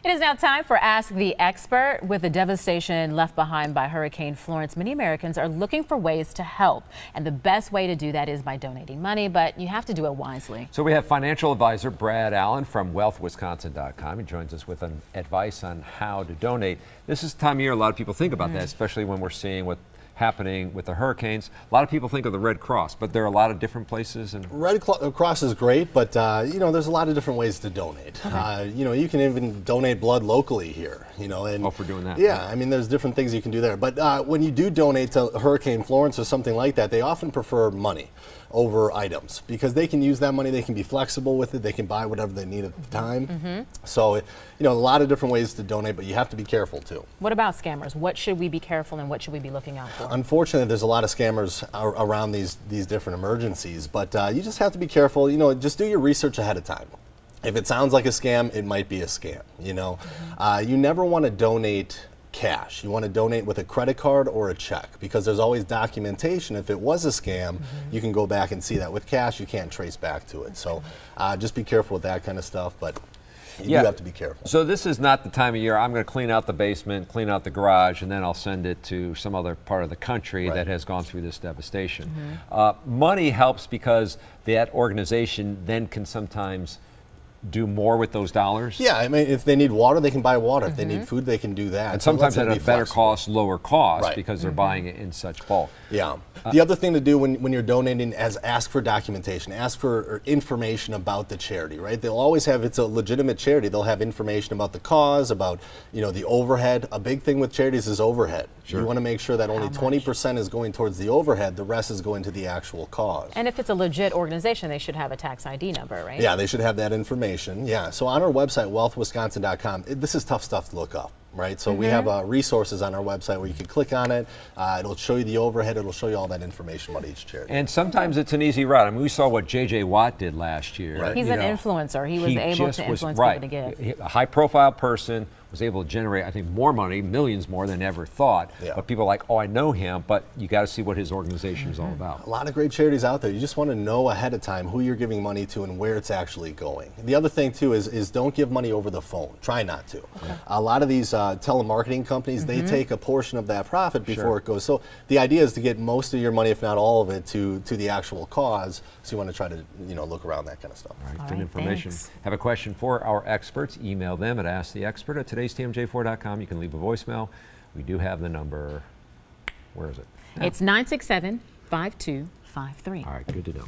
It is now time for Ask the Expert. With the devastation left behind by Hurricane Florence, many Americans are looking for ways to help. And the best way to do that is by donating money, but you have to do it wisely. So we have financial advisor Brad Allen from wealthwisconsin.com. He joins us with an advice on how to donate. This is the time of year a lot of people think about that, especially when we're seeing what happening with the hurricanes. A lot of people think of the Red Cross, but there are a lot of different places. And Red Cross is great, but there's a lot of different ways to donate. You can even donate blood locally here. And for doing that. Yeah, I mean, there's different things you can do there. But when you do donate to Hurricane Florence or something like that, they often prefer money over items because they can use that money. They can be flexible with it. They can buy whatever they need at the time. So, a lot of different ways to donate, but you have to be careful too. What about scammers? What should we be careful and what should we be looking out for? Unfortunately, there's a lot of scammers around these different emergencies, but you just have to be careful. Just do your research ahead of time. If it sounds like a scam, it might be a scam. You never want to donate cash. You want to donate with a credit card or a check because there's always documentation. If it was a scam, you can go back and see that. With cash, you can't trace back to it. So just be careful with that kind of stuff. But you do have to be careful. So this is not the time of year I'm going to clean out the basement, clean out the garage, and then I'll send it to some other part of the country that has gone through this devastation. Money helps because that organization then can sometimes do more with those dollars. Yeah, I mean, if they need water, they can buy water. If they need food, they can do that. And sometimes at a better cost, lower cost, Right. because they're buying it in such bulk. Yeah. The other thing to do when you're donating is ask for documentation, ask for information about the charity, right? They'll always have, it's a legitimate charity, they'll have information about the cause, about, the overhead. A big thing with charities is overhead. Sure. You want to make sure that only 20% is going towards the overhead, the rest is going to the actual cause. And if it's a legit organization, they should have a tax ID number, right? Yeah, they should have that information. Yeah, so on our website, wealthwisconsin.com, this is tough stuff to look up. Right, so we have resources on our website where you can click on it. It'll show you the overhead. It'll show you all that information about each charity. And sometimes it's an easy route. I mean, we saw what J.J. Watt did last year. Right. He's an influencer. He was able to influence people to give. A high-profile person was able to generate, I think, more money, millions more than ever thought. Yeah. But people are like, oh, I know him, but you got to see what his organization is all about. A lot of great charities out there. You just want to know ahead of time who you're giving money to and where it's actually going. The other thing, too, is don't give money over the phone. Try not to. Okay. A lot of these telemarketing companies, they take a portion of that profit before it goes. So the idea is to get most of your money, if not all of it, to the actual cause. So you want to try to look around that kind of stuff. All right, good information. Thanks. Have a question for our experts? Email them at asktheexpert@today'stmj4.com. You can leave a voicemail. We do have the number. Where is it? It's 967-5253. All right, good to know.